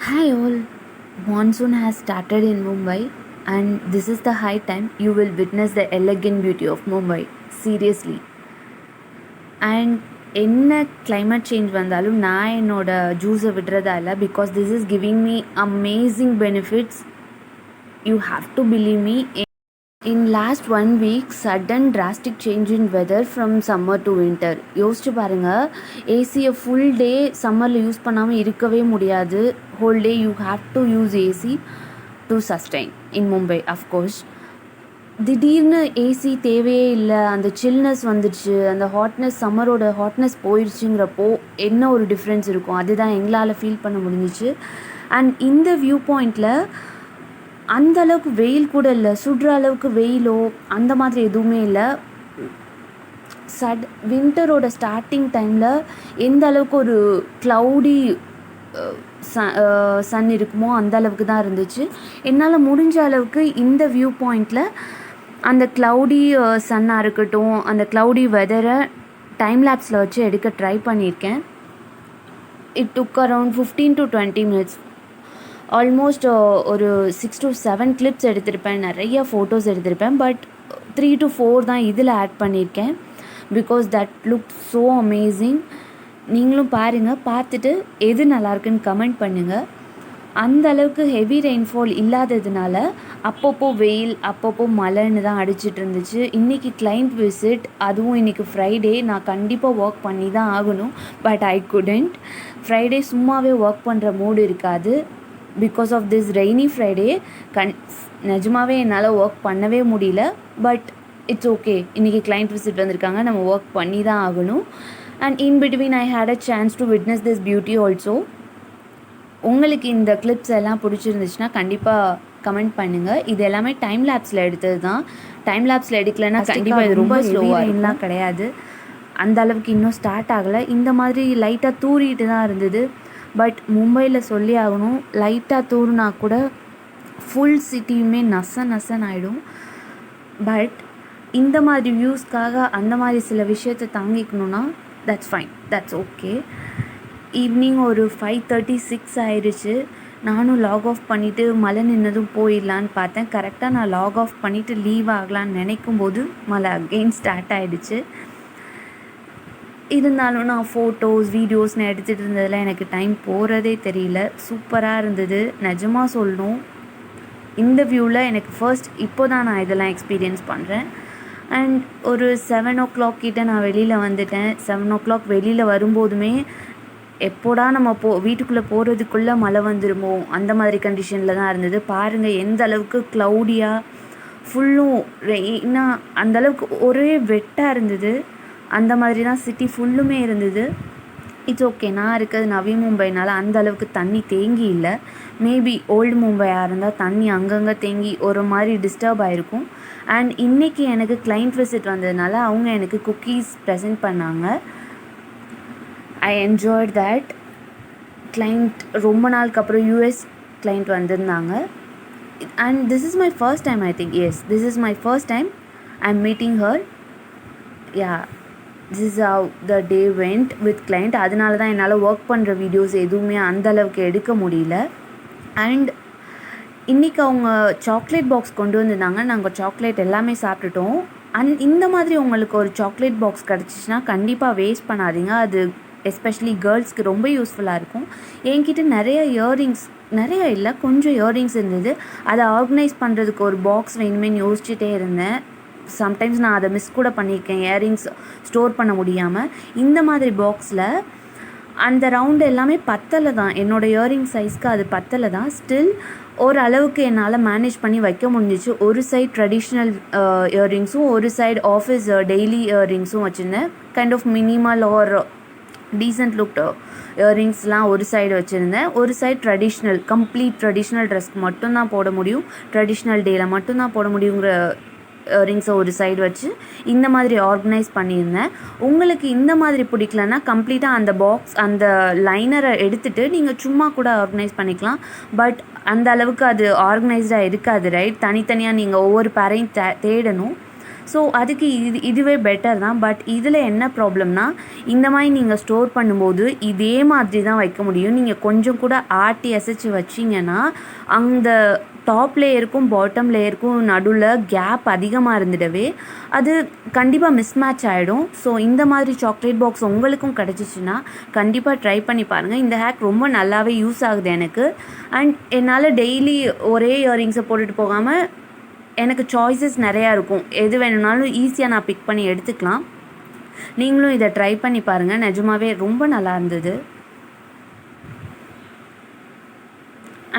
Hi all, monsoon has started in Mumbai and this is the high time you will witness the elegant beauty of Mumbai. Seriously. And என்ன climate change வந்தாலும் நான் என்னோட ஜூஸை விடுறதா இல்லை because this is giving me amazing benefits. You have to believe me. In last 1 week, sudden drastic change in weather from summer to winter. யோசிச்சு பாருங்கள், ஏசியை ஃபுல் டே சம்மரில் யூஸ் பண்ணாமல் இருக்கவே முடியாது. Whole day you have to use AC to sustain in Mumbai. Of course திடீர்னு AC தேவையே இல்லை, அந்த சில்னஸ் வந்துடுச்சு, அந்த ஹாட்னஸ் சம்மரோட ஹாட்னஸ் போயிடுச்சுங்கிறப்போ என்ன ஒரு டிஃப்ரென்ஸ் இருக்கும், அதுதான் எங்களால் ஃபீல் பண்ண முடிஞ்சிச்சு. அண்ட் இந்த வியூ பாயிண்டில் அந்த அளவுக்கு வெயில் கூட இல்லை, சுடுற அளவுக்கு வெயிலோ அந்த மாதிரி எதுவுமே இல்லை. வின்டரோட ஸ்டார்டிங் டைமில் எந்த அளவுக்கு ஒரு க்ளவுடி சன் இருக்குமோ அந்த அளவுக்கு தான் இருந்துச்சு. என்னால் முடிஞ்ச அளவுக்கு இந்த வியூ பாயிண்டில் அந்த க்ளவுடி சன்னாக இருக்கட்டும், அந்த க்ளவுடி வெதரை டைம் லேப்ஸில் வச்சு எடுக்க ட்ரை பண்ணியிருக்கேன். It took around 15 to 20 minutes. Almost ஒரு 6 to 7 கிளிப்ஸ் எடுத்திருப்பேன், நிறைய ஃபோட்டோஸ் எடுத்திருப்பேன். பட் 3 to 4 தான் இதில் ஆட் பண்ணியிருக்கேன் because that look so amazing. நீங்களும் பாருங்கள், பார்த்துட்டு எது நல்லாயிருக்குன்னு கமெண்ட் பண்ணுங்கள். அந்த அளவுக்கு ஹெவி ரெயின்ஃபால் இல்லாததுனால அப்பப்போ வெயில் அப்பப்போ மழைன்னு தான் அடிச்சிட்டு இருந்துச்சு. இன்றைக்கி கிளைண்ட் விசிட், அதுவும் இன்றைக்கி ஃப்ரைடே. நான் கண்டிப்பாக ஒர்க் பண்ணி தான் ஆகணும், பட் ஐ குடண்ட். ஃப்ரைடே சும்மாவே ஒர்க் பண்ணுற மூடு இருக்காது. Because of this rainy Friday நிஜமாகவே என்னால் ஒர்க் பண்ணவே முடியல. பட் இட்ஸ் ஓகே, இன்றைக்கி கிளைண்ட் விசிட் வந்திருக்காங்க, நம்ம ஒர்க் பண்ணி தான் ஆகணும். And in between I had a chance to witness this beauty also. உங்களுக்கு இந்த கிளிப்ஸ் எல்லாம் பிடிச்சிருந்துச்சுன்னா கண்டிப்பாக கமெண்ட் பண்ணுங்கள். இது எல்லாமே டைம் லேப்ஸில் எடுத்தது தான். டைம் லேப்ஸில் எடுக்கலைன்னா கண்டிப்பாக இது ரொம்ப ஸ்லோவாக கிடையாது. அந்த அளவுக்கு இன்னும் ஸ்டார்ட் ஆகலை. இந்த மாதிரி லைட்டாக தூரிட்டு தான் இருந்தது. பட் மும்பையில் சொல்லி ஆகணும், லைட்டாக தூறுனா கூட ஃபுல் சிட்டியுமே நசன் ஆகிடும். பட் இந்த மாதிரி வியூஸ்க்காக அந்த மாதிரி சில விஷயத்தை தாங்கிக்கணுன்னா that's fine, that's okay. Evening ஒரு 5:36 ஆயிடுச்சு. நானும் லாக் ஆஃப் பண்ணிவிட்டு மழை நின்னதும் போயிடலான்னு பார்த்தேன். கரெக்டாக நான் லாக் ஆஃப் பண்ணிவிட்டு லீவ் ஆகலான்னு நினைக்கும் போது மழை அகெயின் ஸ்டார்ட் ஆகிடுச்சு. இருந்தாலும் நான் ஃபோட்டோஸ் வீடியோஸ்னு எடுத்துகிட்டு இருந்ததில் எனக்கு டைம் போகிறதே தெரியல. சூப்பராக இருந்தது, நிஜமாக சொல்லணும். இந்த வியூவில் எனக்கு ஃபர்ஸ்ட் இப்போ தான் நான் இதெல்லாம் எக்ஸ்பீரியன்ஸ் பண்ணுறேன். அண்ட் ஒரு 7 o'clock கிட்டே நான் வெளியில் வந்துட்டேன். 7 o'clock வெளியில் வரும்போதுமே எப்போடா நம்ம வீட்டுக்குள்ளே போகிறதுக்குள்ளே மழை வந்துடுமோ அந்த மாதிரி கண்டிஷனில் தான் இருந்தது. பாருங்கள் எந்த அளவுக்கு க்ளவுடியாக ஃபுல்லும் ரெயினாக, அந்தளவுக்கு ஒரே வெட்டாக இருந்தது. அந்த மாதிரி தான் சிட்டி ஃபுல்லுமே இருந்தது. இட்ஸ் ஓகே, நான் இருக்கிறது நவி மும்பைனால் அந்த அளவுக்கு தண்ணி தேங்கி இல்லை. மேபி ஓல்டு மும்பையாக இருந்தால் தண்ணி அங்கங்கே தேங்கி ஒரு மாதிரி டிஸ்டர்ப் ஆகிருக்கும். அண்ட் இன்றைக்கி எனக்கு கிளைண்ட் விசிட் வந்ததுனால அவங்க எனக்கு குக்கீஸ் ப்ரெசென்ட் பண்ணாங்க. I enjoyed that. கிளைண்ட் ரொம்ப நாளுக்கு அப்புறம் யூஎஸ் கிளைண்ட் வந்திருந்தாங்க. And this is my first time, I think, yes, this is my first time I am meeting her. Yeah, this is how the day went with client. அதனால தான் என்னால் work பண்ணுற videos எதுவுமே அந்தளவுக்கு எடுக்க முடியல. And இன்றைக்கி அவங்க சாக்லேட் பாக்ஸ் கொண்டு வந்திருந்தாங்க. நாங்கள் சாக்லேட் எல்லாமே சாப்பிட்டுட்டோம். அண்ட் இந்த மாதிரி உங்களுக்கு ஒரு சாக்லேட் பாக்ஸ் கிடச்சிச்சின்னா கண்டிப்பாக வேஸ்ட் பண்ணாதீங்க. அது எஸ்பெஷலி கேர்ள்ஸ்க்கு ரொம்ப யூஸ்ஃபுல்லாக இருக்கும். என்கிட்ட நிறைய இயரிங்ஸ், நிறைய இல்லை, கொஞ்சம் இயரிங்ஸ் இருந்தது. அதை ஆர்கனைஸ் பண்ணுறதுக்கு ஒரு பாக்ஸ் வேணுமேன்னு யோசிச்சுட்டே இருந்தேன். சம்டைம்ஸ் நான் அதை மிஸ் கூட பண்ணியிருக்கேன், இயரிங்ஸ் ஸ்டோர் பண்ண முடியாமல். இந்த மாதிரி பாக்ஸில் அந்த ரவுண்டு எல்லாமே பத்தலை தான், என்னோடய இயரிங் சைஸ்க்கு அது பத்தலை தான். ஸ்டில் ஓரளவுக்கு என்னால் மேனேஜ் பண்ணி வைக்க முடிஞ்சிச்சு. ஒரு சைட் ட்ரெடிஷ்னல் இயரிங்ஸும் ஒரு சைடு ஆஃபீஸ் டெய்லி இயரிங்ஸும் வச்சுருந்தேன். Kind of minimal or decent look இயரிங்ஸ்லாம் ஒரு சைடு வச்சுருந்தேன். ஒரு சைடு ட்ரெடிஷ்னல், கம்ப்ளீட் ட்ரெடிஷ்னல் ட்ரெஸ்க்கு மட்டும்தான் போட முடியும், ட்ரெடிஷ்னல் டேயில் மட்டும்தான் போட முடியுங்கிற இயரிங்ஸை ஒரு சைடு வச்சு இந்த மாதிரி ஆர்கனைஸ் பண்ணியிருந்தேன். உங்களுக்கு இந்த மாதிரி பிடிக்கலன்னா கம்ப்ளீட்டாக அந்த பாக்ஸ், அந்த லைனரை எடுத்துகிட்டு நீங்கள் சும்மா கூட ஆர்கனைஸ் பண்ணிக்கலாம். பட் அந்த அளவுக்கு அது ஆர்கனைஸ்டாக இருக்காது, ரைட்? தனித்தனியாக நீங்கள் ஒவ்வொரு பேரையும் தேடணும். ஸோ அதுக்கு இதுவே பெட்டர் தான். பட் இதில் என்ன ப்ராப்ளம்னா, இந்த மாதிரி நீங்கள் ஸ்டோர் பண்ணும்போது இதே மாதிரி தான் வைக்க முடியும். நீங்கள் கொஞ்சம் கூட ஆட்டி அசைச்சு வச்சிங்கன்னா அந்த டாப் லேயருக்கும் பாட்டம் லேயருக்கும் நடுவில் கேப் அதிகமாக இருந்துடவே அது கண்டிப்பாக மிஸ்மேட்ச் ஆகிடும். ஸோ இந்த மாதிரி சாக்லேட் பாக்ஸ் உங்களுக்கும் கிடச்சிச்சின்னா கண்டிப்பாக ட்ரை பண்ணி பாருங்கள். இந்த ஹேக் ரொம்ப நல்லாவே யூஸ் ஆகுது எனக்கு. அண்ட் என்னால் டெய்லி ஒரே இயரிங்ஸை போட்டுட்டு போகாமல் எனக்கு சாய்ஸஸ் நிறையா இருக்கும். எது வேணும்னாலும் ஈஸியாக நான் பிக் பண்ணி எடுத்துக்கலாம். நீங்களும் இதை ட்ரை பண்ணி பாருங்கள். நிஜமாவே ரொம்ப நல்லா இருந்தது.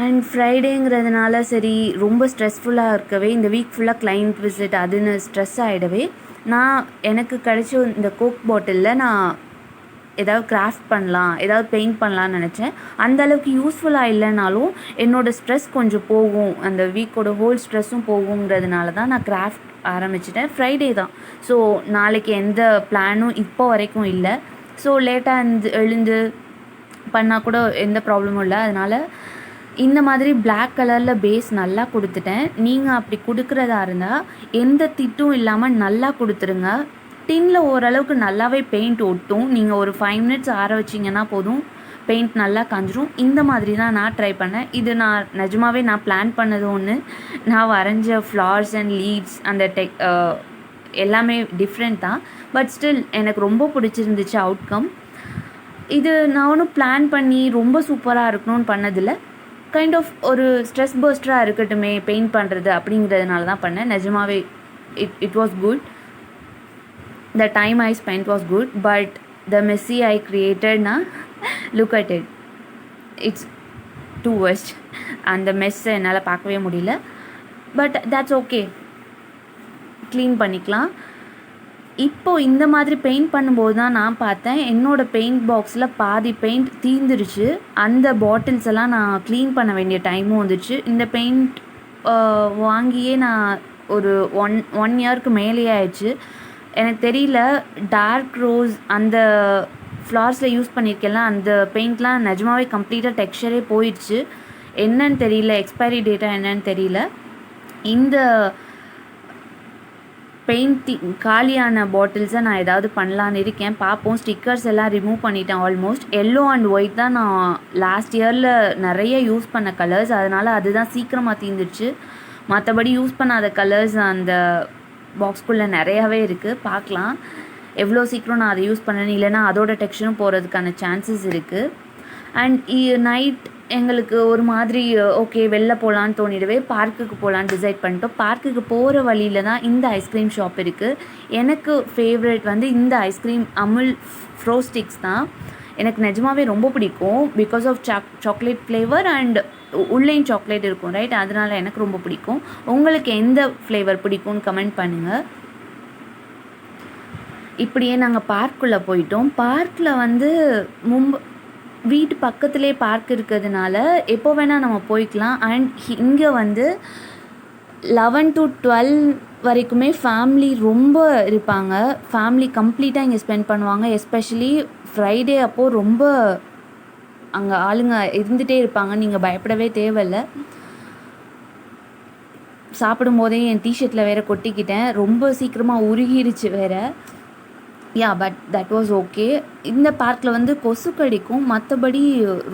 அண்ட் ஃப்ரைடேங்கிறதுனால சரி ரொம்ப ஸ்ட்ரெஸ்ஃபுல்லாக இருக்கவே இந்த வீக் ஃபுல்லாக கிளைண்ட் விசிட் அதுன்னு ஸ்ட்ரெஸ் ஆகிடவே எனக்கு கிடைச்ச இந்த கோக் பாட்டிலில் நான் ஏதாவது கிராஃப்ட் பண்ணலாம், ஏதாவது பெயிண்ட் பண்ணலான்னு நினச்சேன். அந்தளவுக்கு யூஸ்ஃபுல்லாக இல்லைனாலும் என்னோடய ஸ்ட்ரெஸ் கொஞ்சம் போகும், அந்த வீக்கோட ஹோல் ஸ்ட்ரெஸ்ஸும் போகுங்கிறதுனால தான் நான் கிராஃப்ட் ஆரம்பிச்சிட்டேன். ஃப்ரைடே தான். ஸோ நாளைக்கு எந்த பிளானும் இப்போ வரைக்கும் இல்லை. ஸோ லேட்டாக எழுந்து பண்ணால் கூட எந்த ப்ராப்ளமும் இல்லை. அதனால் இந்த மாதிரி பிளாக் கலரில் பேஸ் நல்லா கொடுத்துட்டேன். நீங்கள் அப்படி கொடுக்குறதா இருந்தால் எந்த திட்டும் இல்லாமல் நல்லா கொடுத்துருங்க. டின்னில் ஓரளவுக்கு நல்லாவே பெயிண்ட் ஒட்டும். நீங்கள் ஒரு 5 மினிட்ஸ் ஆற வச்சிங்கன்னா போதும், பெயிண்ட் நல்லா காஞ்சிரும். இந்த மாதிரி தான் நான் ட்ரை பண்ணேன். இது நிஜமாவே நான் பிளான் பண்ணது ஒன்று. நான் வரைஞ்ச ஃப்ளார்ஸ் அண்ட் லீவ்ஸ் அந்த எல்லாமே டிஃப்ரெண்ட் தான். பட் ஸ்டில் எனக்கு ரொம்ப பிடிச்சிருந்துச்சு அவுட்கம். இது நான் ஒன்றும் பிளான் பண்ணி ரொம்ப சூப்பராக இருக்கணும்னு பண்ணதில்லை. கைண்ட் ஆஃப் ஒரு ஸ்ட்ரெஸ் பர்ஸ்டராக இருக்கட்டுமே பெயிண்ட் பண்ணுறது அப்படிங்கிறதுனால தான் பண்ணேன். நிஜமாவே it was good. The time I spent was good, but the messy I created, look at it. It's too worst. And the mess என்னால் பார்க்கவே முடியல. But that's okay. க்ளீன் பண்ணிக்கலாம். இப்போது இந்த மாதிரி பெயிண்ட் பண்ணும்போது தான் நான் பார்த்தேன் என்னோடய பெயிண்ட் பாக்ஸில் பாதி பெயிண்ட் தீர்ந்துருச்சு. அந்த பாட்டில்ஸ் எல்லாம் நான் க்ளீன் பண்ண வேண்டிய டைமும் வந்துச்சு. இந்த பெயிண்ட் வாங்கியே நான் ஒரு ஒன் இயருக்கு மேலேயே ஆயிடுச்சு. எனக்கு தெரியல, டார்க் ரோஸ் அந்த ஃப்ளார்ஸில் யூஸ் பண்ணியிருக்கேன்ல, அந்த பெயிண்ட்லாம் நிஜமாவே கம்ப்ளீட்டாக டெக்ஸ்சரே போயிடுச்சு. என்னன்னு தெரியல, எக்ஸ்பைரி டேட்டா என்னன்னு தெரியல. இந்த காலியான பாட்டில்ஸை நான் ஏதாவது பண்ணலான்னு இருக்கேன், பார்ப்போம். ஸ்டிக்கர்ஸ் எல்லாம் ரிமூவ் பண்ணிட்டேன் ஆல்மோஸ்ட். எல்லோ அண்ட் ஒயிட் தான் நான் லாஸ்ட் இயரில் நிறைய யூஸ் பண்ண கலர்ஸ், அதனால் அதுதான் சீக்கிரமாக தீர்ந்துடுச்சு. மற்றபடி யூஸ் பண்ணாத கலர்ஸ் அந்த பாக்ஸ்குள்ளே நிறையாவே இருக்குது. பார்க்கலாம் எவ்வளோ சீக்கிரம் நான் அதை யூஸ் பண்ணேன்னு. இல்லைனா அதோட டெக்ஸ்சரும் போகிறதுக்கான சான்சஸ் இருக்குது. அண்ட் நைட் எங்களுக்கு ஒரு மாதிரி ஓகே வெளில போகலான்னு தோணிடவே பார்க்குக்கு போகலான்னு டிசைட் பண்ணிட்டோம். பார்க்குக்கு போகிற வழியில் தான் இந்த ஐஸ்கிரீம் ஷாப் இருக்குது. எனக்கு ஃபேவரட் இந்த ஐஸ்கிரீம் அமுல் ஃப்ரோஸ்டிக்ஸ் தான். எனக்கு நிஜமாவே ரொம்ப பிடிக்கும். Because of chocolate flavour and உள்ளேயும் சாக்லேட் இருக்கும், ரைட்? அதனால் எனக்கு ரொம்ப பிடிக்கும். உங்களுக்கு எந்த ஃப்ளேவர் பிடிக்கும்னு கமெண்ட் பண்ணுங்கள். இப்படியே நாங்கள் பார்க்குள்ளே போயிட்டோம். பார்க்கில் வீட்டு பக்கத்துலேயே பார்க் இருக்கிறதுனால எப்போ வேணால் நம்ம போய்க்கலாம். அண்ட் இங்கே 11 to 12 வரைக்குமே ஃபேமிலி ரொம்ப இருப்பாங்க. ஃபேமிலி கம்ப்ளீட்டாக இங்கே ஸ்பெண்ட் பண்ணுவாங்க. எஸ்பெஷலி ஃப்ரைடே அப்போது ரொம்ப அங்கே ஆளுங்க இருந்துகிட்டே இருப்பாங்க. நீங்கள் பயப்படவே தேவையில்லை. சாப்பிடும்போதே என் டிஷர்ட்டில் வேறு கொட்டிக்கிட்டேன், ரொம்ப சீக்கிரமாக உருகிருச்சு வேறு. But that was okay. இந்த பார்க்கில் கொசு கடிக்கும், மற்றபடி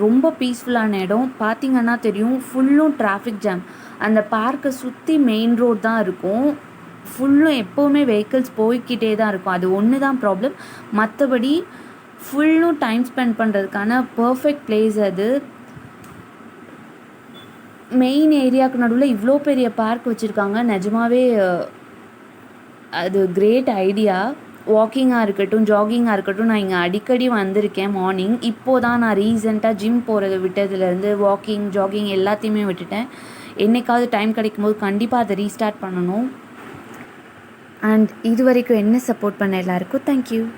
ரொம்ப பீஸ்ஃபுல்லான இடம். பார்த்திங்கன்னா தெரியும், ஃபுல்லும் டிராஃபிக் ஜாம். அந்த பார்க்கை சுற்றி மெயின் ரோட் தான் இருக்கும். ஃபுல்லும் எப்போவுமே வெஹிக்கிள்ஸ் போய்கிட்டே தான் இருக்கும். அது ஒன்று தான் ப்ராப்ளம். மற்றபடி ஃபுல்லும் டைம் ஸ்பெண்ட் பண்ணுறதுக்கான பர்ஃபெக்ட் பிளேஸ் அது. மெயின் ஏரியாவுக்கு நடுவில் இவ்வளோ பெரிய பார்க் வச்சுருக்காங்க. நிஜமாவே அது கிரேட் ஐடியா. வாக்கிங்காக இருக்கட்டும், ஜாகிங்காக இருக்கட்டும், நான் இங்கே அடிக்கடி வந்திருக்கேன் மார்னிங். இப்போது தான் நான் ரீசெண்டாக ஜிம் போகிறத விட்டதுலேருந்து வாக்கிங், ஜாகிங் எல்லாத்தையுமே விட்டுட்டேன். என்றைக்காவது டைம் கிடைக்கும்போது கண்டிப்பாக அதை ரீஸ்டார்ட் பண்ணணும். அண்ட் இது வரைக்கும் என்ன சப்போர்ட் பண்ண எல்லாருக்கும் தேங்க்யூ.